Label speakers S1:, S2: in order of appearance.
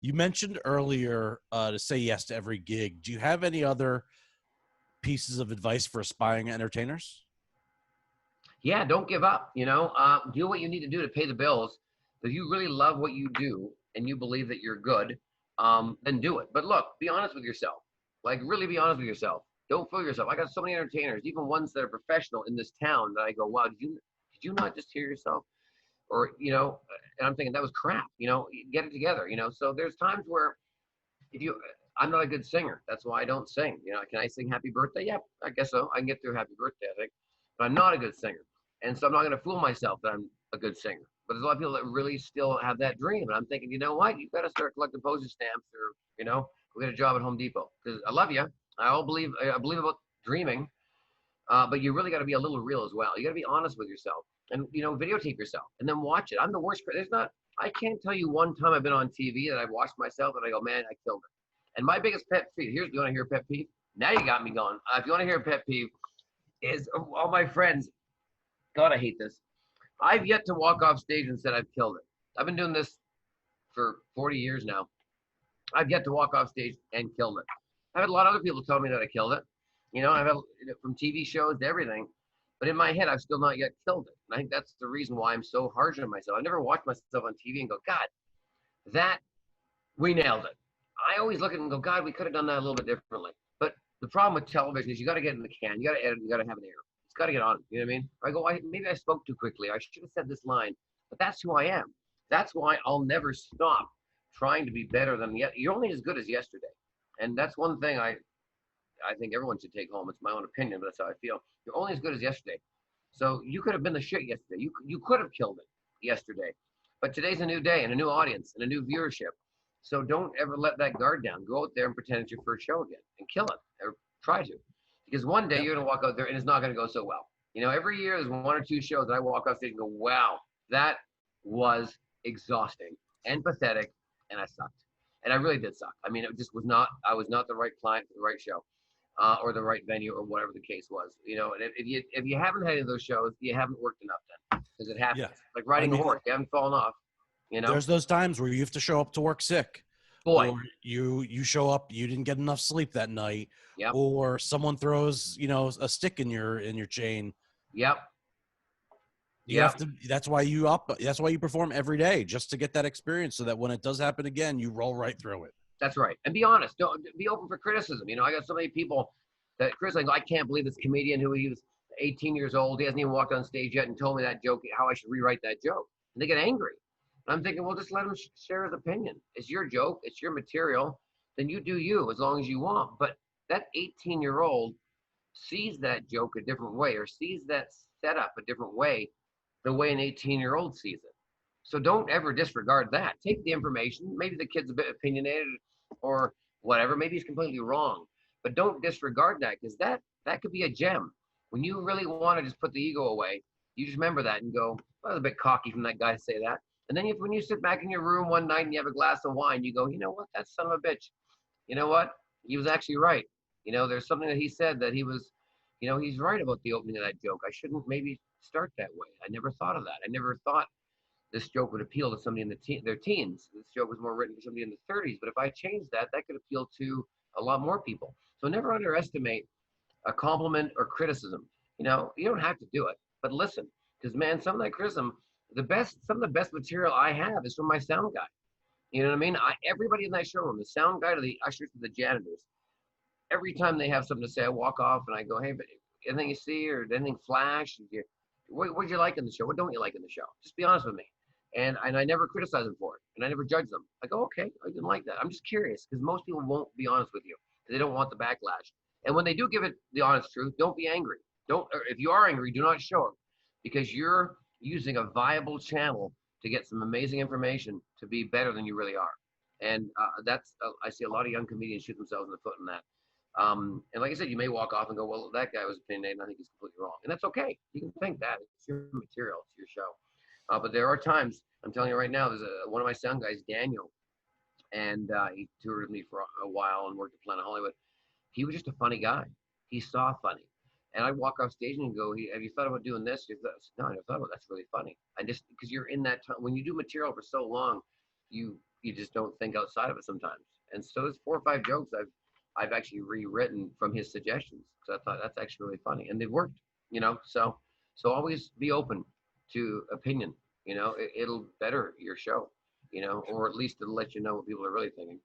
S1: You mentioned earlier to say yes to every gig. Do you have any other pieces of advice for aspiring entertainers?
S2: Yeah, don't give up. Do what you need to do to pay the bills. If you really love what you do and you believe that you're good, then do it. But look, be honest with yourself. Like, really be honest with yourself. Don't fool yourself. I got so many entertainers, even ones that are professional in this town, that I go, wow, did you not just hear yourself? Or, and I'm thinking that was crap. Get it together. So there's times where if you, I'm not a good singer. That's why I don't sing. Can I sing Happy Birthday? Yeah, I guess so. I can get through Happy Birthday, I think. But I'm not a good singer. And so I'm not going to fool myself that I'm a good singer. But there's a lot of people that really still have that dream. And I'm thinking, you know what? You've got to start collecting postage stamps, or, go get a job at Home Depot. Because I love you. I believe about dreaming. But you really got to be a little real as well. You got to be honest with yourself and, videotape yourself and then watch it. I'm the worst. I can't tell you one time I've been on TV that I've watched myself and I go, man, I killed it. And my biggest pet peeve, you want to hear a pet peeve? Now you got me going. If you want to hear a pet peeve, is all my friends, God, I hate this. I've yet to walk off stage and said I've killed it. I've been doing this for 40 years now. I've yet to walk off stage and killed it. I've had a lot of other people tell me that I killed it. I've had from TV shows to everything. But in my head, I've still not yet killed it. And I think that's the reason why I'm so harsh on myself. I never watched myself on TV and go, God, we nailed it. I always look at it and go, God, we could have done that a little bit differently. But the problem with television is you got to get in the can. You got to edit. You got to have an error. It's got to get on. You know what I mean? I go, maybe I spoke too quickly. I should have said this line. But that's who I am. That's why I'll never stop trying to be better than yet. You're only as good as yesterday. And that's one thing I think everyone should take home. It's my own opinion, but that's how I feel. You're only as good as yesterday. So you could have been the shit yesterday. You could have killed it yesterday. But today's a new day and a new audience and a new viewership. So don't ever let that guard down. Go out there and pretend it's your first show again and kill it, or try to. Because one day you're going to walk out there and it's not going to go so well. Every year there's one or two shows that I walk off stage and go, wow, that was exhausting and pathetic, and I sucked. And I really did suck. I mean, I was not the right client for the right show. Or the right venue, or whatever the case was, And if you haven't had any of those shows, you haven't worked enough then, because it happens. Yeah. Like riding a horse, you haven't fallen off.
S1: There's those times where you have to show up to work sick.
S2: Boy,
S1: or you show up, you didn't get enough sleep that night.
S2: Yep.
S1: Or someone throws a stick in your chain.
S2: Yep.
S1: You have to. That's why you perform every day, just to get that experience, so that when it does happen again, you roll right through it.
S2: That's right. And be honest. Don't be open for criticism. I got so many people that criticize. I can't believe this comedian who he was 18 years old. He hasn't even walked on stage yet and told me that joke, how I should rewrite that joke. And they get angry. And I'm thinking, well, just let him share his opinion. It's your joke. It's your material. Then you do you as long as you want. But that 18-year-old sees that joke a different way, or sees that setup a different way, the way an 18-year-old sees it. So don't ever disregard that. Take the information. Maybe the kid's a bit opinionated or whatever. Maybe he's completely wrong. But don't disregard that, because that could be a gem. When you really want to just put the ego away, you just remember that and go, well, I was a bit cocky from that guy to say that. And then when you sit back in your room one night and you have a glass of wine, you go, you know what? That son of a bitch. You know what? He was actually right. There's something that he said that he was, he's right about the opening of that joke. I shouldn't maybe start that way. I never thought of that. I never thought this joke would appeal to somebody in their teens. This joke was more written for somebody in the 30s. But if I change that could appeal to a lot more people. So never underestimate a compliment or criticism. You don't have to do it, but listen, because man, some of that criticism, some of the best material I have is from my sound guy. You know what I mean? Everybody in that showroom, the sound guy to the ushers to the janitors, every time they have something to say, I walk off and I go, hey, but anything you see or anything flash? What do you like in the show? What don't you like in the show? Just be honest with me. And I never criticize them for it, and I never judge them. I go, okay, I didn't like that. I'm just curious, because most people won't be honest with you because they don't want the backlash. And when they do give it the honest truth, don't be angry. If you are angry, do not show it, because you're using a viable channel to get some amazing information to be better than you really are. And I see a lot of young comedians shoot themselves in the foot in that. And like I said, you may walk off and go, well, that guy was opinionated, and I think he's completely wrong. And that's okay. You can think that. It's your material. It's your show. But there are times, I'm telling you right now, there's one of my sound guys, Daniel, and he toured with me for a while and worked at Planet Hollywood. He was just a funny guy. He saw funny. And I walk off stage and go, have you thought about doing this? No, I never thought about that. That's really funny. Because you're in that time. When you do material for so long, you you just don't think outside of it sometimes. And so there's 4 or 5 jokes I've actually rewritten from his suggestions, because I thought that's actually really funny, and they've worked. So always be open to opinion. It'll better your show. Or at least it'll let you know what people are really thinking.